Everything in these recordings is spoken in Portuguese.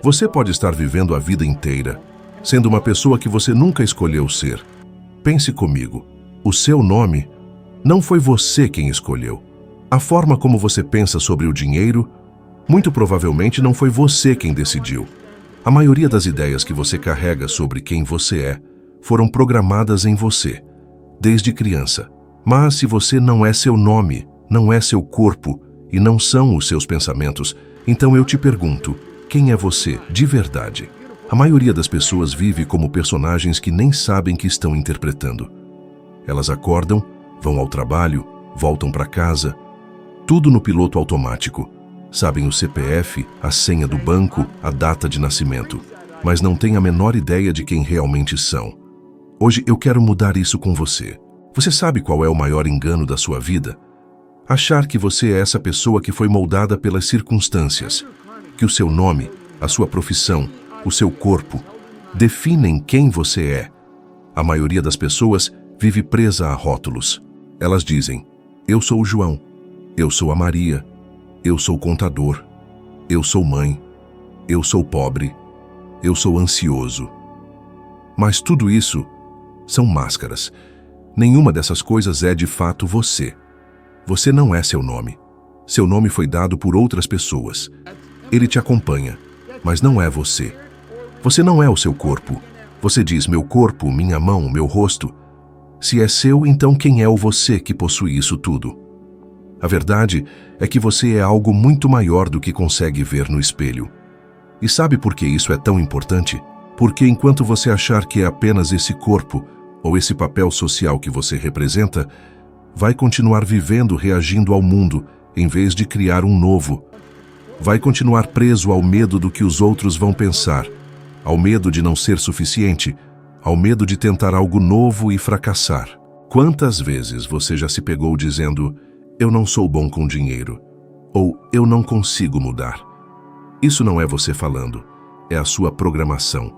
Você pode estar vivendo a vida inteira, sendo uma pessoa que você nunca escolheu ser. Pense comigo, o seu nome não foi você quem escolheu. A forma como você pensa sobre o dinheiro, muito provavelmente não foi você quem decidiu. A maioria das ideias que você carrega sobre quem você é foram programadas em você, desde criança. Mas se você não é seu nome, não é seu corpo e não são os seus pensamentos, então eu te pergunto, quem é você de verdade? A maioria das pessoas vive como personagens que nem sabem que estão interpretando. Elas acordam, vão ao trabalho, voltam para casa, tudo no piloto automático. Sabem o CPF, a senha do banco, a data de nascimento, mas não têm a menor ideia de quem realmente são. Hoje eu quero mudar isso com você. Você sabe qual é o maior engano da sua vida? Achar que você é essa pessoa que foi moldada pelas circunstâncias, que o seu nome, a sua profissão, o seu corpo, definem quem você é. A maioria das pessoas vive presa a rótulos. Elas dizem, eu sou o João, eu sou a Maria, eu sou contador, eu sou mãe, eu sou pobre, eu sou ansioso. Mas tudo isso são máscaras. Nenhuma dessas coisas é de fato você. Você não é seu nome. Seu nome foi dado por outras pessoas. Ele te acompanha, mas não é você. Você não é o seu corpo. Você diz, meu corpo, minha mão, meu rosto. Se é seu, então quem é o você que possui isso tudo? A verdade é que você é algo muito maior do que consegue ver no espelho. E sabe por que isso é tão importante? Porque enquanto você achar que é apenas esse corpo ou esse papel social que você representa, vai continuar vivendo reagindo ao mundo em vez de criar um novo. Vai continuar preso ao medo do que os outros vão pensar, ao medo de não ser suficiente, ao medo de tentar algo novo e fracassar. Quantas vezes você já se pegou dizendo, eu não sou bom com dinheiro, ou eu não consigo mudar? Isso não é você falando, é a sua programação.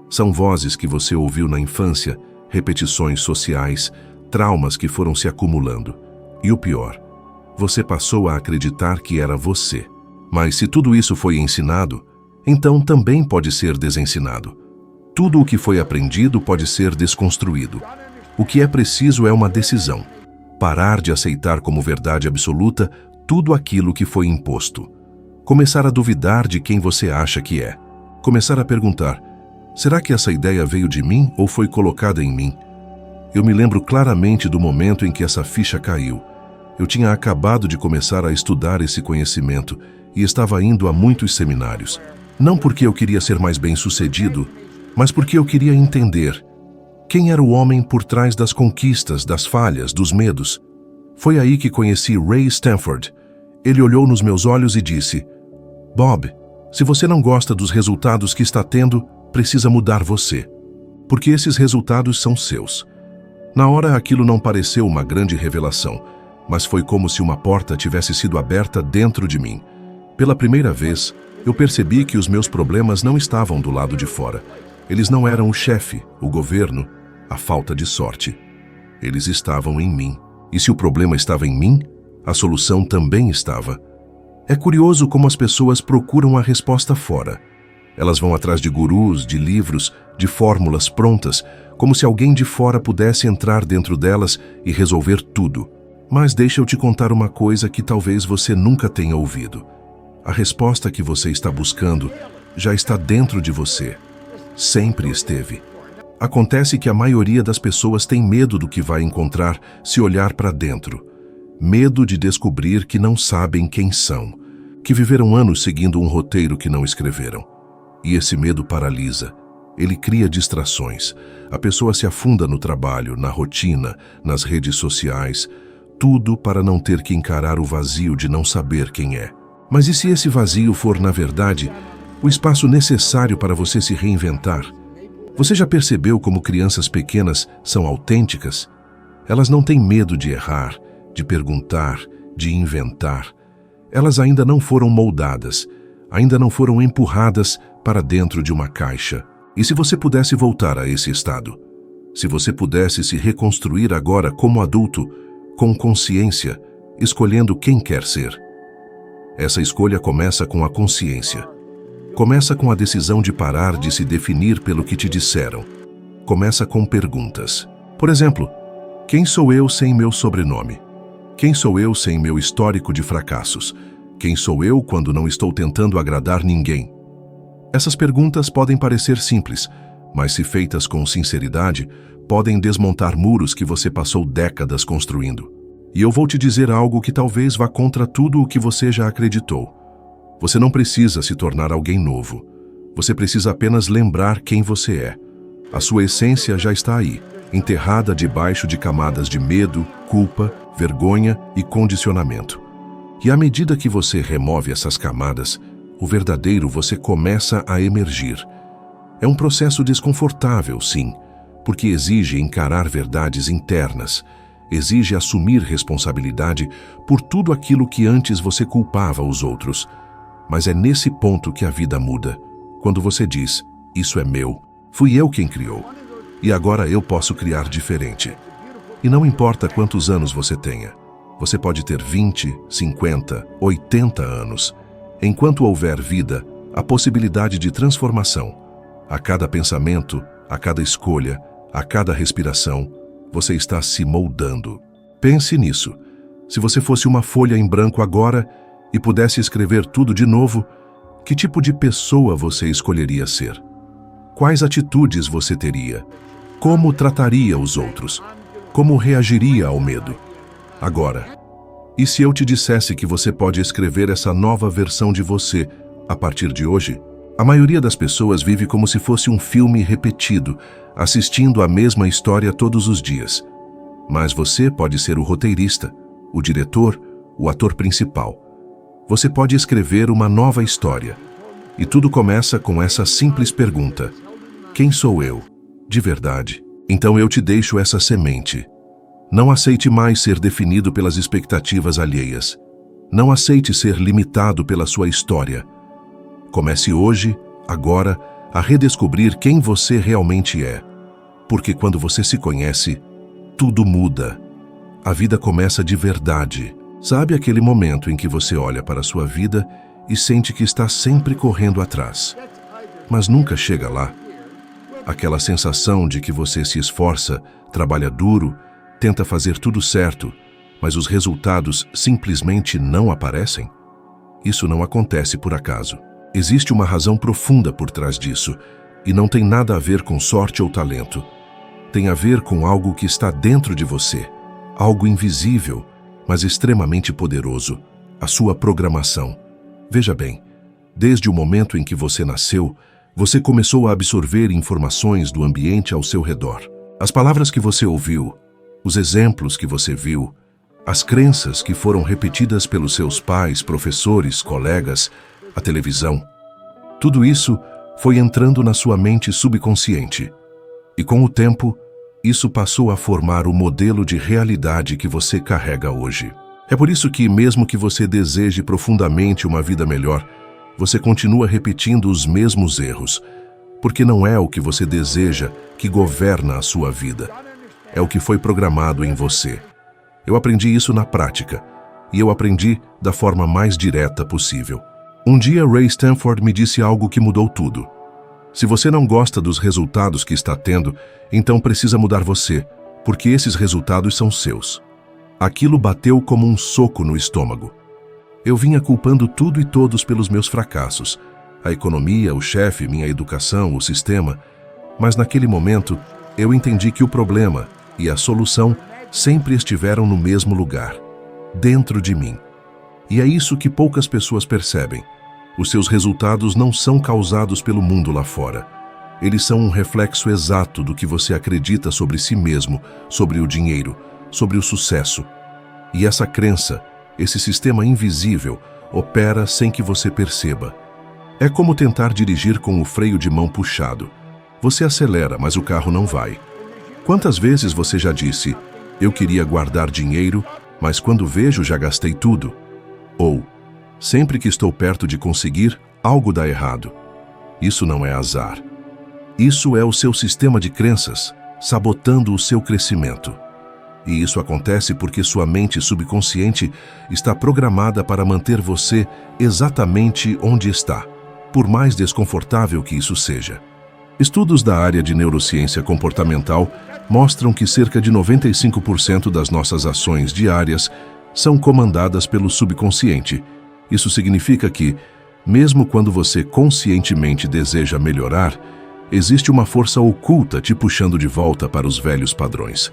São vozes que você ouviu na infância, repetições sociais, traumas que foram se acumulando. E o pior, você passou a acreditar que era você. Mas se tudo isso foi ensinado, então também pode ser desensinado. Tudo o que foi aprendido pode ser desconstruído. O que é preciso é uma decisão. Parar de aceitar como verdade absoluta tudo aquilo que foi imposto. Começar a duvidar de quem você acha que é. Começar a perguntar, será que essa ideia veio de mim ou foi colocada em mim? Eu me lembro claramente do momento em que essa ficha caiu. Eu tinha acabado de começar a estudar esse conhecimento e estava indo a muitos seminários. Não porque eu queria ser mais bem-sucedido, mas porque eu queria entender quem era o homem por trás das conquistas, das falhas, dos medos. Foi aí que conheci Ray Stanford. Ele olhou nos meus olhos e disse, Bob, se você não gosta dos resultados que está tendo, precisa mudar você, porque esses resultados são seus. Na hora aquilo não pareceu uma grande revelação, mas foi como se uma porta tivesse sido aberta dentro de mim. Pela primeira vez, eu percebi que os meus problemas não estavam do lado de fora. Eles não eram o chefe, o governo, a falta de sorte. Eles estavam em mim. E se o problema estava em mim, a solução também estava. É curioso como as pessoas procuram a resposta fora. Elas vão atrás de gurus, de livros, de fórmulas prontas, como se alguém de fora pudesse entrar dentro delas e resolver tudo. Mas deixa eu te contar uma coisa que talvez você nunca tenha ouvido. A resposta que você está buscando já está dentro de você. Sempre esteve. Acontece que a maioria das pessoas tem medo do que vai encontrar se olhar para dentro. Medo de descobrir que não sabem quem são, que viveram anos seguindo um roteiro que não escreveram. E esse medo paralisa. Ele cria distrações. A pessoa se afunda no trabalho, na rotina, nas redes sociais, tudo para não ter que encarar o vazio de não saber quem é. Mas e se esse vazio for, na verdade, o espaço necessário para você se reinventar? Você já percebeu como crianças pequenas são autênticas? Elas não têm medo de errar, de perguntar, de inventar. Elas ainda não foram moldadas, ainda não foram empurradas para dentro de uma caixa. E se você pudesse voltar a esse estado? Se você pudesse se reconstruir agora como adulto, com consciência, escolhendo quem quer ser? Essa escolha começa com a consciência. Começa com a decisão de parar de se definir pelo que te disseram. Começa com perguntas. Por exemplo, quem sou eu sem meu sobrenome? Quem sou eu sem meu histórico de fracassos? Quem sou eu quando não estou tentando agradar ninguém? Essas perguntas podem parecer simples, mas se feitas com sinceridade, podem desmontar muros que você passou décadas construindo. E eu vou te dizer algo que talvez vá contra tudo o que você já acreditou. Você não precisa se tornar alguém novo. Você precisa apenas lembrar quem você é. A sua essência já está aí, enterrada debaixo de camadas de medo, culpa, vergonha e condicionamento. E à medida que você remove essas camadas, o verdadeiro você começa a emergir. É um processo desconfortável, sim, porque exige encarar verdades internas, exige assumir responsabilidade por tudo aquilo que antes você culpava os outros. Mas é nesse ponto que a vida muda, quando você diz, isso é meu, fui eu quem criou, e agora eu posso criar diferente. E não importa quantos anos você tenha, você pode ter 20, 50, 80 anos. Enquanto houver vida, a possibilidade de transformação. A cada pensamento, a cada escolha, a cada respiração, você está se moldando. Pense nisso. Se você fosse uma folha em branco agora e pudesse escrever tudo de novo, que tipo de pessoa você escolheria ser? Quais atitudes você teria? Como trataria os outros? Como reagiria ao medo? Agora, e se eu te dissesse que você pode escrever essa nova versão de você a partir de hoje? A maioria das pessoas vive como se fosse um filme repetido, assistindo a mesma história todos os dias. Mas você pode ser o roteirista, o diretor, o ator principal. Você pode escrever uma nova história. E tudo começa com essa simples pergunta: quem sou eu, de verdade? Então eu te deixo essa semente. Não aceite mais ser definido pelas expectativas alheias. Não aceite ser limitado pela sua história. Comece hoje, agora, a redescobrir quem você realmente é. Porque quando você se conhece, tudo muda. A vida começa de verdade. Sabe aquele momento em que você olha para a sua vida e sente que está sempre correndo atrás, mas nunca chega lá? Aquela sensação de que você se esforça, trabalha duro, tenta fazer tudo certo, mas os resultados simplesmente não aparecem? Isso não acontece por acaso. Existe uma razão profunda por trás disso, e não tem nada a ver com sorte ou talento. Tem a ver com algo que está dentro de você, algo invisível, mas extremamente poderoso, a sua programação. Veja bem, desde o momento em que você nasceu, você começou a absorver informações do ambiente ao seu redor. As palavras que você ouviu, os exemplos que você viu, as crenças que foram repetidas pelos seus pais, professores, colegas, a televisão. Tudo isso foi entrando na sua mente subconsciente. E com o tempo, isso passou a formar o modelo de realidade que você carrega hoje. É por isso que, mesmo que você deseje profundamente uma vida melhor, você continua repetindo os mesmos erros, porque não é o que você deseja que governa a sua vida. É o que foi programado em você. Eu aprendi isso na prática, e eu aprendi da forma mais direta possível. Um dia Ray Stanford me disse algo que mudou tudo. Se você não gosta dos resultados que está tendo, então precisa mudar você, porque esses resultados são seus. Aquilo bateu como um soco no estômago. Eu vinha culpando tudo e todos pelos meus fracassos. A economia, o chefe, minha educação, o sistema. Mas naquele momento, eu entendi que o problema e a solução sempre estiveram no mesmo lugar, dentro de mim. E é isso que poucas pessoas percebem. Os seus resultados não são causados pelo mundo lá fora. Eles são um reflexo exato do que você acredita sobre si mesmo, sobre o dinheiro, sobre o sucesso. E essa crença, esse sistema invisível, opera sem que você perceba. É como tentar dirigir com o freio de mão puxado. Você acelera, mas o carro não vai. Quantas vezes você já disse, eu queria guardar dinheiro, mas quando vejo já gastei tudo? Ou, sempre que estou perto de conseguir, algo dá errado. Isso não é azar. Isso é o seu sistema de crenças, sabotando o seu crescimento. E isso acontece porque sua mente subconsciente está programada para manter você exatamente onde está. por mais desconfortável que isso seja. Estudos da área de neurociência comportamental mostram que cerca de 95% das nossas ações diárias são comandadas pelo subconsciente. Isso significa que, mesmo quando você conscientemente deseja melhorar, existe uma força oculta te puxando de volta para os velhos padrões.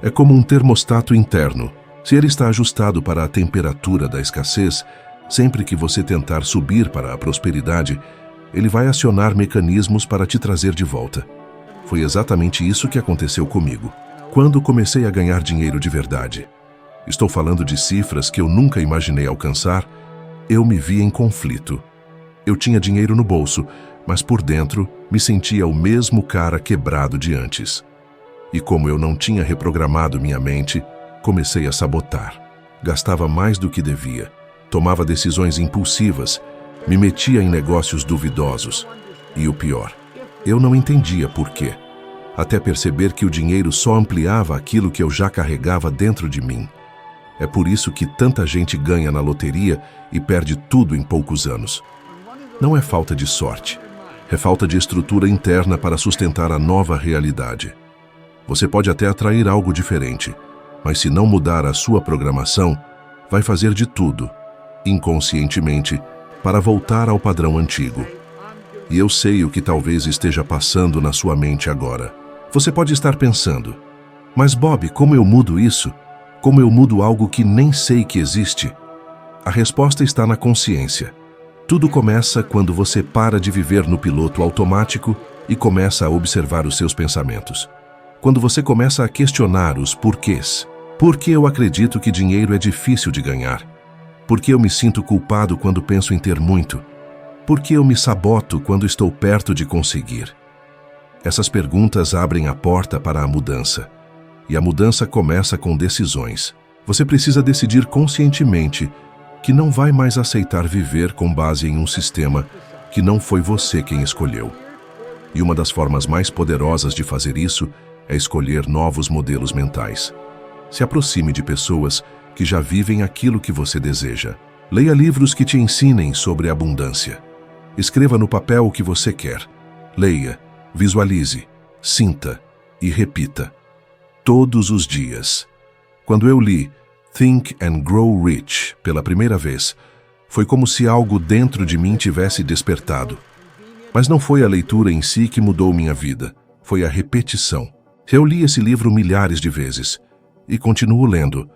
É como um termostato interno. Se ele está ajustado para a temperatura da escassez, sempre que você tentar subir para a prosperidade, ele vai acionar mecanismos para te trazer de volta. Foi exatamente isso que aconteceu comigo, quando comecei a ganhar dinheiro de verdade. Estou falando de cifras que eu nunca imaginei alcançar. Eu me vi em conflito. Eu tinha dinheiro no bolso, mas por dentro me sentia o mesmo cara quebrado de antes. E como eu não tinha reprogramado minha mente, comecei a sabotar. Gastava mais do que devia, tomava decisões impulsivas, me metia em negócios duvidosos. E o pior, eu não entendia por quê, até perceber que o dinheiro só ampliava aquilo que eu já carregava dentro de mim. É por isso que tanta gente ganha na loteria e perde tudo em poucos anos. Não é falta de sorte, é falta de estrutura interna para sustentar a nova realidade. Você pode até atrair algo diferente, mas se não mudar a sua programação, vai fazer de tudo, inconscientemente, para voltar ao padrão antigo. E eu sei o que talvez esteja passando na sua mente agora. Você pode estar pensando, mas Bob, como eu mudo isso? Como eu mudo algo que nem sei que existe? A resposta está na consciência. Tudo começa quando você para de viver no piloto automático e começa a observar os seus pensamentos. Quando você começa a questionar os porquês. Por que eu acredito que dinheiro é difícil de ganhar? Por que eu me sinto culpado quando penso em ter muito? Por que eu me saboto quando estou perto de conseguir? Essas perguntas abrem a porta para a mudança. E a mudança começa com decisões. Você precisa decidir conscientemente que não vai mais aceitar viver com base em um sistema que não foi você quem escolheu. E uma das formas mais poderosas de fazer isso é escolher novos modelos mentais. Se aproxime de pessoas que já vivem aquilo que você deseja. Leia livros que te ensinem sobre abundância. Escreva no papel o que você quer. Leia, visualize, sinta e repita. Todos os dias. Quando eu li Think and Grow Rich pela primeira vez, foi como se algo dentro de mim tivesse despertado. Mas não foi a leitura em si que mudou minha vida, foi a repetição. Eu li esse livro milhares de vezes e continuo lendo,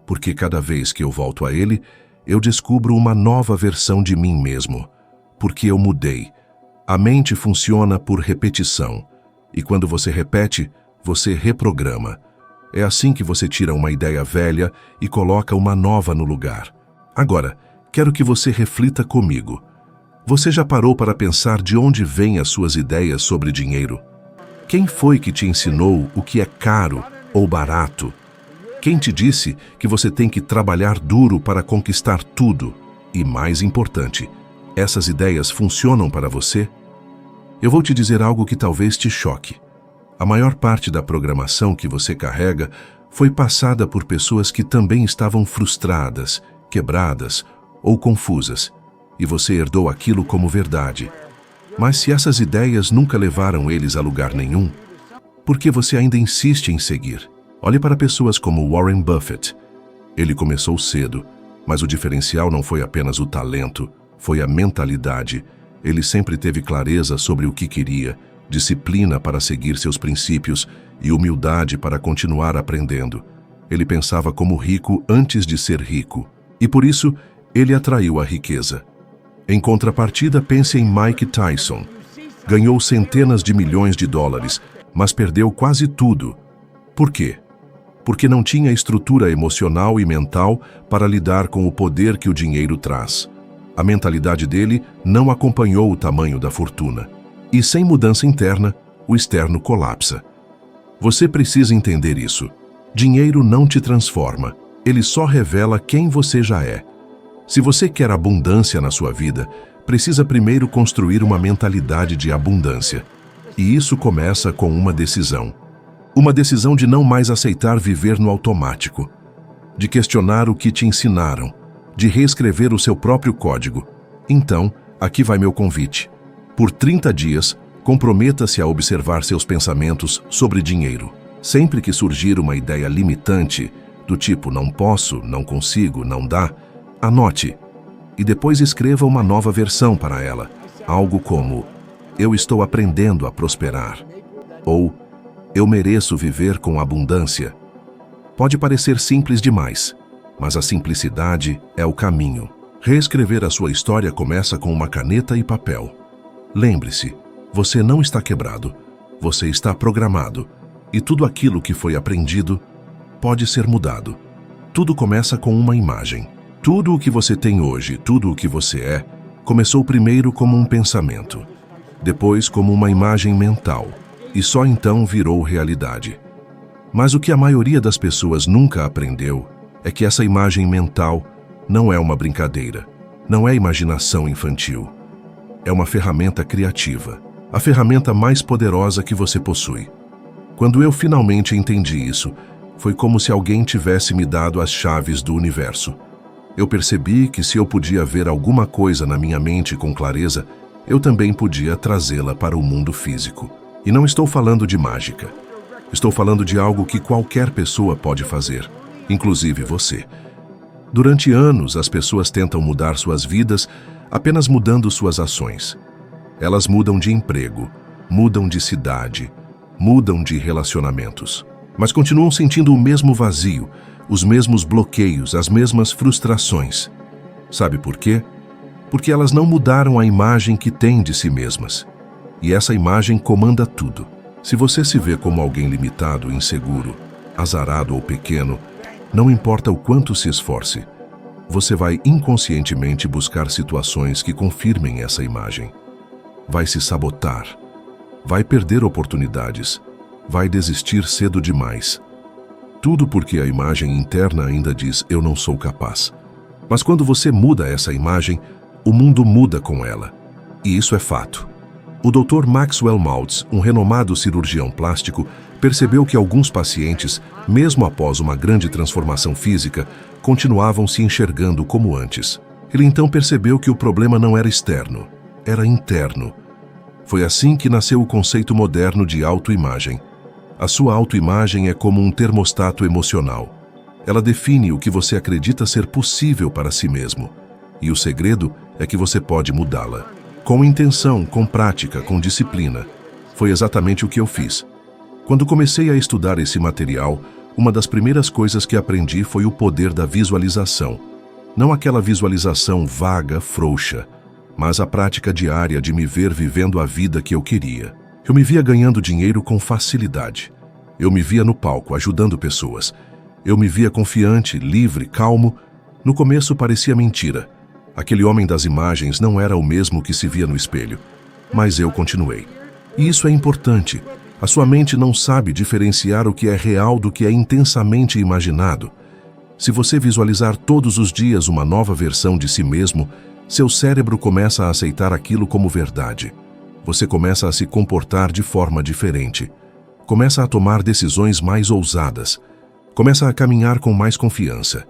porque cada vez que eu volto a ele, eu descubro uma nova versão de mim mesmo, porque eu mudei. A mente funciona por repetição, e quando você repete, você reprograma. É assim que você tira uma ideia velha e coloca uma nova no lugar. Agora, quero que você reflita comigo. Você já parou para pensar de onde vêm as suas ideias sobre dinheiro? Quem foi que te ensinou o que é caro ou barato? Quem te disse que você tem que trabalhar duro para conquistar tudo? E mais importante, essas ideias funcionam para você? Eu vou te dizer algo que talvez te choque. A maior parte da programação que você carrega foi passada por pessoas que também estavam frustradas, quebradas ou confusas, e você herdou aquilo como verdade. Mas se essas ideias nunca levaram eles a lugar nenhum, por que você ainda insiste em seguir? Olhe para pessoas como Warren Buffett. Ele começou cedo, mas o diferencial não foi apenas o talento, foi a mentalidade. Ele sempre teve clareza sobre o que queria, disciplina para seguir seus princípios e humildade para continuar aprendendo. Ele pensava como rico antes de ser rico, e por isso ele atraiu a riqueza. Em contrapartida, pense em Mike Tyson. Ganhou centenas de milhões de dólares, mas perdeu quase tudo. Por quê? Porque não tinha estrutura emocional e mental para lidar com o poder que o dinheiro traz. A mentalidade dele não acompanhou o tamanho da fortuna. E sem mudança interna, o externo colapsa. Você precisa entender isso. Dinheiro não te transforma, ele só revela quem você já é. Se você quer abundância na sua vida, precisa primeiro construir uma mentalidade de abundância. E isso começa com uma decisão. Uma decisão de não mais aceitar viver no automático, de questionar o que te ensinaram, de reescrever o seu próprio código. Então, Aqui vai meu convite. Por 30 dias, comprometa-se a observar seus pensamentos sobre dinheiro. Sempre que surgir uma ideia limitante, do tipo não posso, não consigo, não dá, anote e depois escreva uma nova versão para ela. Algo como: eu estou aprendendo a prosperar. Ou eu mereço viver com abundância. Pode parecer simples demais, mas a simplicidade é o caminho. Reescrever a sua história começa com uma caneta e papel. Lembre-se, você não está quebrado, você está programado, e tudo aquilo que foi aprendido pode ser mudado. Tudo começa com uma imagem. Tudo o que você tem hoje, tudo o que você é, começou primeiro como um pensamento, depois como uma imagem mental, e só então virou realidade. Mas o que a maioria das pessoas nunca aprendeu é que essa imagem mental não é uma brincadeira, não é imaginação infantil. É uma ferramenta criativa, a ferramenta mais poderosa que você possui. Quando eu finalmente entendi isso, foi como se alguém tivesse me dado as chaves do universo. Eu percebi que se eu podia ver alguma coisa na minha mente com clareza, eu também podia trazê-la para o mundo físico. E não estou falando de mágica. Estou falando de algo que qualquer pessoa pode fazer, inclusive você. Durante anos, as pessoas tentam mudar suas vidas apenas mudando suas ações. Elas mudam de emprego, mudam de cidade, mudam de relacionamentos, mas continuam sentindo o mesmo vazio, os mesmos bloqueios, as mesmas frustrações. Sabe por quê? Porque elas não mudaram a imagem que têm de si mesmas. E essa imagem comanda tudo. Se você se vê como alguém limitado, inseguro, azarado ou pequeno, não importa o quanto se esforce, você vai inconscientemente buscar situações que confirmem essa imagem. Vai se sabotar, vai perder oportunidades, vai desistir cedo demais. Tudo porque a imagem interna ainda diz: eu não sou capaz. Mas quando você muda essa imagem, o mundo muda com ela. E isso é fato. O Dr. Maxwell Maltz, um renomado cirurgião plástico, percebeu que alguns pacientes, mesmo após uma grande transformação física, continuavam se enxergando como antes. Ele então percebeu que o problema não era externo, era interno. Foi assim que nasceu o conceito moderno de autoimagem. A sua autoimagem é como um termostato emocional. Ela define o que você acredita ser possível para si mesmo. E o segredo é que você pode mudá-la. Com intenção, com prática, com disciplina. Foi exatamente o que eu fiz. Quando comecei a estudar esse material, uma das primeiras coisas que aprendi foi o poder da visualização. Não aquela visualização vaga, frouxa, mas a prática diária de me ver vivendo a vida que eu queria. Eu me via ganhando dinheiro com facilidade. Eu me via no palco, ajudando pessoas. Eu me via confiante, livre, calmo. No começo parecia mentira. Aquele homem das imagens não era o mesmo que se via no espelho. Mas eu continuei. E isso é importante. A sua mente não sabe diferenciar o que é real do que é intensamente imaginado. Se você visualizar todos os dias uma nova versão de si mesmo, seu cérebro começa a aceitar aquilo como verdade. Você começa a se comportar de forma diferente. Começa a tomar decisões mais ousadas. Começa a caminhar com mais confiança.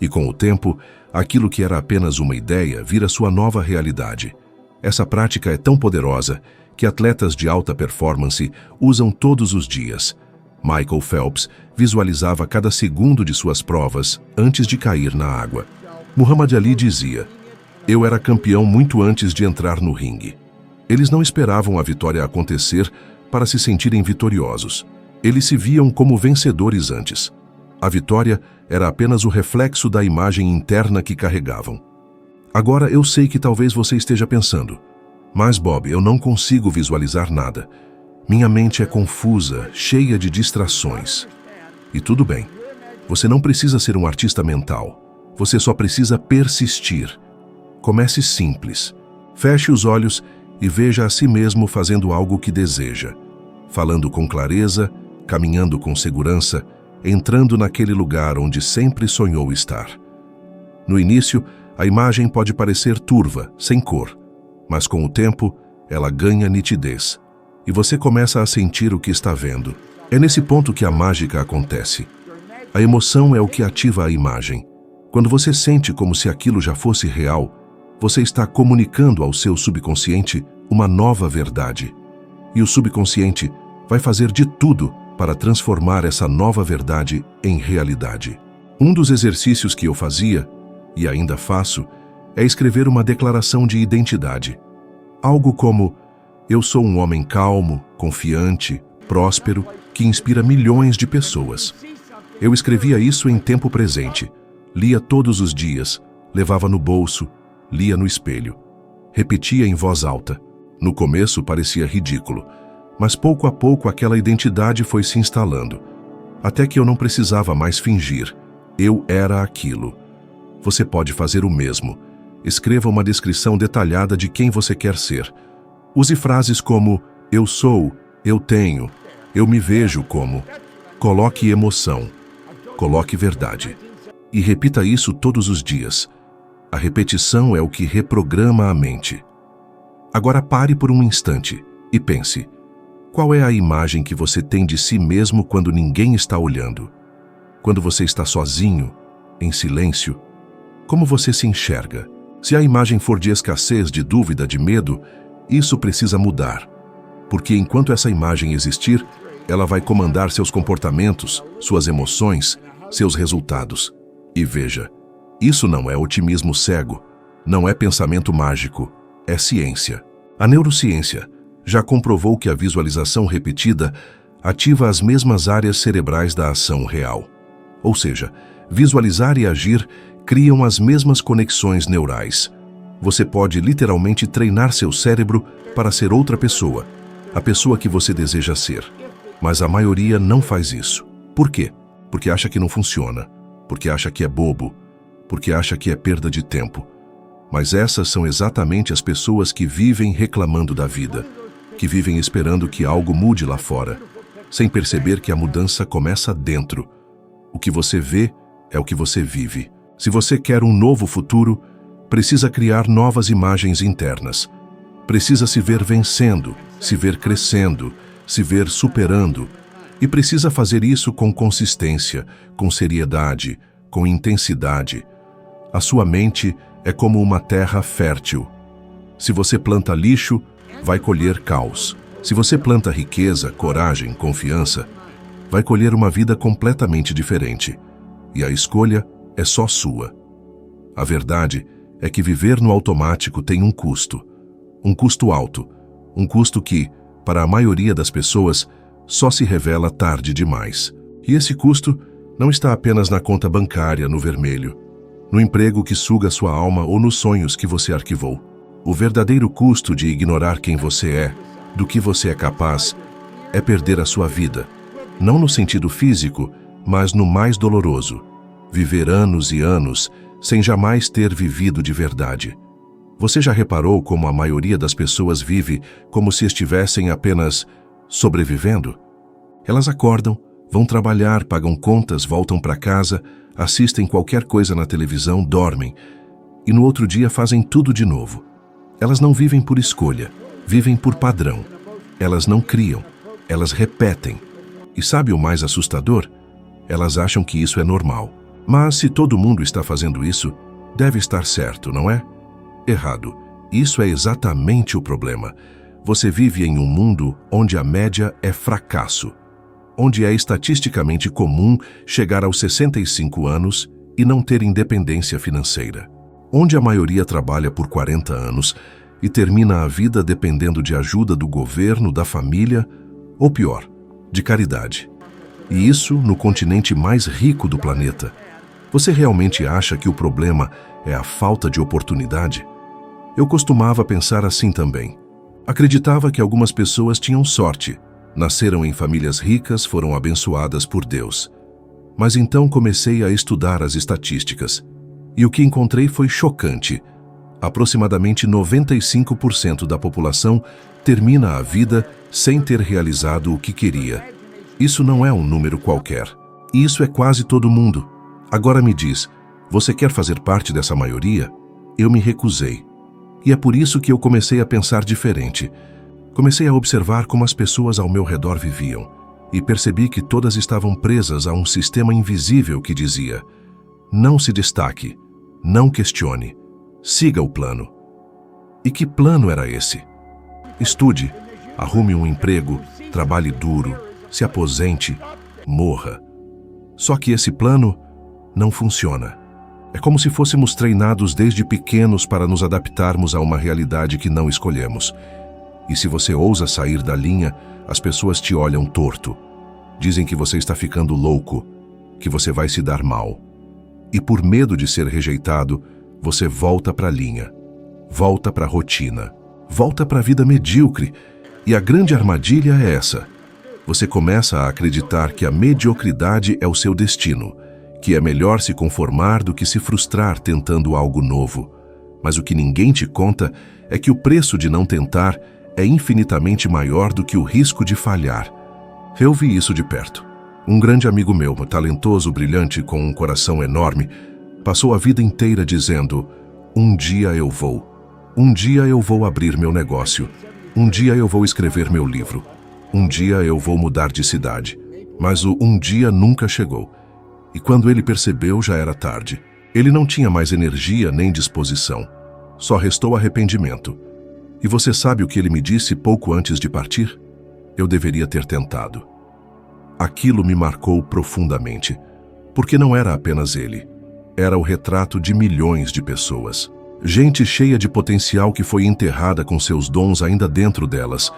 E com o tempo, aquilo que era apenas uma ideia vira sua nova realidade. Essa prática é tão poderosa que atletas de alta performance usam todos os dias. Michael Phelps visualizava cada segundo de suas provas antes de cair na água. Muhammad Ali dizia: eu era campeão muito antes de entrar no ringue. Eles não esperavam a vitória acontecer para se sentirem vitoriosos. Eles se viam como vencedores antes. A vitória era apenas o reflexo da imagem interna que carregavam. Agora eu sei que talvez você esteja pensando: mas Bob, eu não consigo visualizar nada. Minha mente é confusa, cheia de distrações. E tudo bem. Você não precisa ser um artista mental. Você só precisa persistir. Comece simples. Feche os olhos e veja a si mesmo fazendo algo que deseja. Falando com clareza, caminhando com segurança, entrando naquele lugar onde sempre sonhou estar. No início, a imagem pode parecer turva, sem cor, mas com o tempo, ela ganha nitidez, e você começa a sentir o que está vendo. É nesse ponto que a mágica acontece. A emoção é o que ativa a imagem. Quando você sente como se aquilo já fosse real, você está comunicando ao seu subconsciente uma nova verdade. E o subconsciente vai fazer de tudo para transformar essa nova verdade em realidade. Um dos exercícios que eu fazia, e ainda faço, é escrever uma declaração de identidade. Algo como: eu sou um homem calmo, confiante, próspero, que inspira milhões de pessoas. Eu escrevia isso em tempo presente. Lia todos os dias, levava no bolso, lia no espelho. Repetia em voz alta. No começo parecia ridículo, mas pouco a pouco aquela identidade foi se instalando, até que eu não precisava mais fingir. Eu era aquilo. Você pode fazer o mesmo. Escreva uma descrição detalhada de quem você quer ser. Use frases como: eu sou, eu tenho, eu me vejo como. Coloque emoção. Coloque verdade. E repita isso todos os dias. A repetição é o que reprograma a mente. Agora pare por um instante e pense: qual é a imagem que você tem de si mesmo quando ninguém está olhando? Quando você está sozinho, em silêncio, como você se enxerga? Se a imagem for de escassez, de dúvida, de medo, isso precisa mudar. Porque enquanto essa imagem existir, ela vai comandar seus comportamentos, suas emoções, seus resultados. E veja, isso não é otimismo cego, não é pensamento mágico, é ciência. A neurociência já comprovou que a visualização repetida ativa as mesmas áreas cerebrais da ação real. Ou seja, visualizar e agir criam as mesmas conexões neurais. Você pode literalmente treinar seu cérebro para ser outra pessoa, a pessoa que você deseja ser. Mas a maioria não faz isso. Por quê? Porque acha que não funciona, porque acha que é bobo, porque acha que é perda de tempo. Mas essas são exatamente as pessoas que vivem reclamando da vida, que vivem esperando que algo mude lá fora, sem perceber que a mudança começa dentro. O que você vê é o que você vive. Se você quer um novo futuro, precisa criar novas imagens internas. Precisa se ver vencendo, se ver crescendo, se ver superando. E precisa fazer isso com consistência, com seriedade, com intensidade. A sua mente é como uma terra fértil. Se você planta lixo, vai colher caos. Se você planta riqueza, coragem, confiança, vai colher uma vida completamente diferente. E a escolha é só sua. A verdade é que viver no automático tem um custo alto, um custo que, para a maioria das pessoas, só se revela tarde demais. E esse custo não está apenas na conta bancária no vermelho, no emprego que suga sua alma ou nos sonhos que você arquivou. O verdadeiro custo de ignorar quem você é, do que você é capaz, é perder a sua vida. Não no sentido físico, mas no mais doloroso. Viver anos e anos sem jamais ter vivido de verdade. Você já reparou como a maioria das pessoas vive como se estivessem apenas sobrevivendo? Elas acordam, vão trabalhar, pagam contas, voltam para casa, assistem qualquer coisa na televisão, dormem e no outro dia fazem tudo de novo. Elas não vivem por escolha, vivem por padrão. Elas não criam, elas repetem. E sabe o mais assustador? Elas acham que isso é normal. Mas se todo mundo está fazendo isso, deve estar certo, não é? Errado. Isso é exatamente o problema. Você vive em um mundo onde a média é fracasso, onde é estatisticamente comum chegar aos 65 anos e não ter independência financeira, onde a maioria trabalha por 40 anos e termina a vida dependendo de ajuda do governo, da família, ou pior, de caridade. E isso no continente mais rico do planeta. Você realmente acha que o problema é a falta de oportunidade? Eu costumava pensar assim também. Acreditava que algumas pessoas tinham sorte, nasceram em famílias ricas, foram abençoadas por Deus. Mas então comecei a estudar as estatísticas. E o que encontrei foi chocante. Aproximadamente 95% da população termina a vida sem ter realizado o que queria. Isso não é um número qualquer. Isso é quase todo mundo. Agora me diz, você quer fazer parte dessa maioria? Eu me recusei. E é por isso que eu comecei a pensar diferente. Comecei a observar como as pessoas ao meu redor viviam e percebi que todas estavam presas a um sistema invisível que dizia: não se destaque, não questione, Siga o plano. E que plano era esse? Estude, arrume um emprego, trabalhe duro, se aposente, morra. Só que esse plano não funciona. É como se fôssemos treinados desde pequenos para nos adaptarmos a uma realidade que não escolhemos. E se você ousa sair da linha, as pessoas te olham torto. Dizem que você está ficando louco, que você vai se dar mal. E por medo de ser rejeitado, você volta para a linha, volta para a rotina, volta para a vida medíocre. E a grande armadilha é essa. Você começa a acreditar que a mediocridade é o seu destino, que é melhor se conformar do que se frustrar tentando algo novo. Mas o que ninguém te conta é que o preço de não tentar é infinitamente maior do que o risco de falhar. Eu vi isso de perto. Um grande amigo meu, talentoso, brilhante, com um coração enorme, passou a vida inteira dizendo: um dia eu vou abrir meu negócio, um dia eu vou escrever meu livro, um dia eu vou mudar de cidade. Mas o um dia nunca chegou. E quando ele percebeu, já era tarde. Ele não tinha mais energia nem disposição. Só restou arrependimento. E você sabe o que ele me disse pouco antes de partir? Eu deveria ter tentado. Aquilo me marcou profundamente, porque não era apenas ele. Era o retrato de milhões de pessoas. Gente cheia de potencial que foi enterrada com seus dons ainda dentro delas,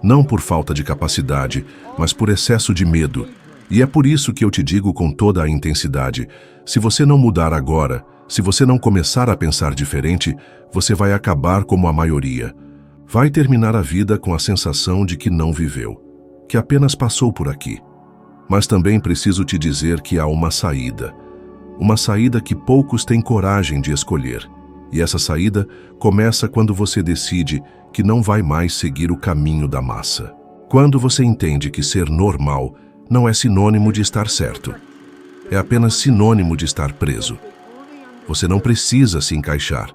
não por falta de capacidade, mas por excesso de medo. E é por isso que eu te digo com toda a intensidade: se você não mudar agora, se você não começar a pensar diferente, você vai acabar como a maioria. Vai terminar a vida com a sensação de que não viveu, que apenas passou por aqui. Mas também preciso te dizer que há uma saída que poucos têm coragem de escolher. E essa saída começa quando você decide que não vai mais seguir o caminho da massa. Quando você entende que ser normal não é sinônimo de estar certo. É apenas sinônimo de estar preso. Você não precisa se encaixar.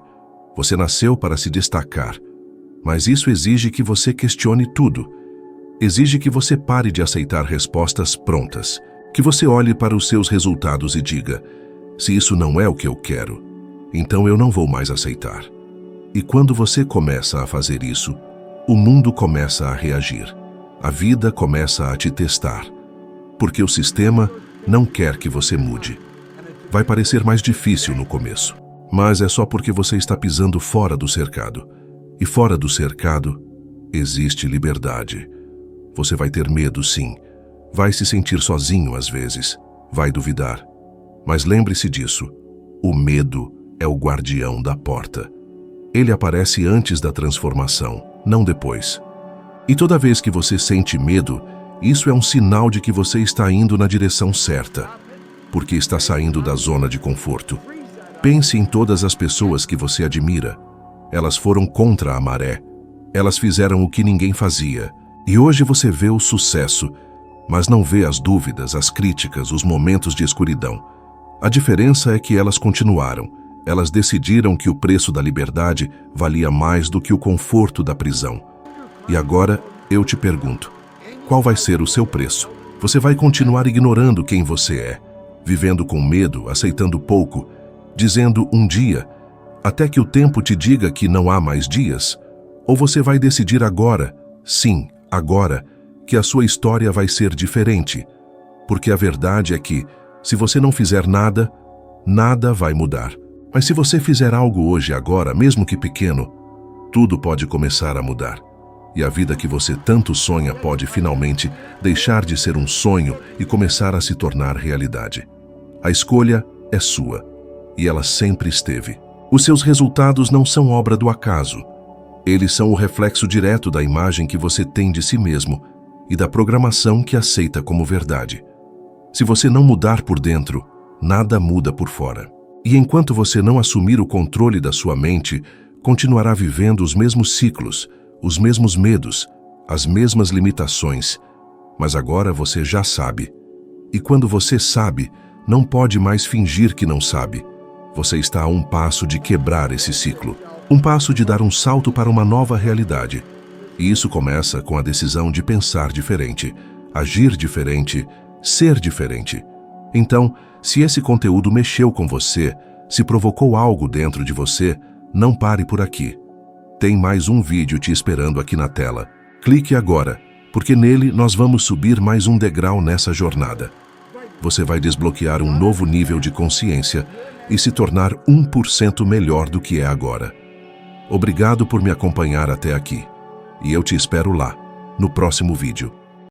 Você nasceu para se destacar. Mas isso exige que você questione tudo. Exige que você pare de aceitar respostas prontas. Que você olhe para os seus resultados e diga: se isso não é o que eu quero, então eu não vou mais aceitar. E quando você começa a fazer isso, o mundo começa a reagir. A vida começa a te testar. Porque o sistema não quer que você mude. Vai parecer mais difícil no começo, mas é só porque você está pisando fora do cercado. E fora do cercado, existe liberdade. Você vai ter medo, sim. Vai se sentir sozinho às vezes. Vai duvidar. Mas lembre-se disso. O medo é o guardião da porta. Ele aparece antes da transformação, não depois. E toda vez que você sente medo, isso é um sinal de que você está indo na direção certa, porque está saindo da zona de conforto. Pense em todas as pessoas que você admira. Elas foram contra a maré. Elas fizeram o que ninguém fazia. E hoje você vê o sucesso, mas não vê as dúvidas, as críticas, os momentos de escuridão. A diferença é que elas continuaram. Elas decidiram que o preço da liberdade valia mais do que o conforto da prisão. E agora eu te pergunto: qual vai ser o seu preço? Você vai continuar ignorando quem você é, vivendo com medo, aceitando pouco, dizendo um dia, até que o tempo te diga que não há mais dias? Ou você vai decidir agora, sim, agora, que a sua história vai ser diferente? Porque a verdade é que, se você não fizer nada, nada vai mudar. Mas se você fizer algo hoje, agora, mesmo que pequeno, tudo pode começar a mudar. E a vida que você tanto sonha pode finalmente deixar de ser um sonho e começar a se tornar realidade. A escolha é sua, e ela sempre esteve. Os seus resultados não são obra do acaso. Eles são o reflexo direto da imagem que você tem de si mesmo e da programação que aceita como verdade. Se você não mudar por dentro, nada muda por fora. E enquanto você não assumir o controle da sua mente, continuará vivendo os mesmos ciclos, os mesmos medos, as mesmas limitações. Mas agora você já sabe. E quando você sabe, não pode mais fingir que não sabe. Você está a um passo de quebrar esse ciclo. Um passo de dar um salto para uma nova realidade. E isso começa com a decisão de pensar diferente, agir diferente, ser diferente. Então, se esse conteúdo mexeu com você, se provocou algo dentro de você, Não pare por aqui. Tem mais um vídeo te esperando aqui na tela. Clique agora, porque nele nós vamos subir mais um degrau nessa jornada. Você vai desbloquear um novo nível de consciência e se tornar 1% melhor do que é agora. Obrigado por me acompanhar até aqui. E eu te espero lá, no próximo vídeo.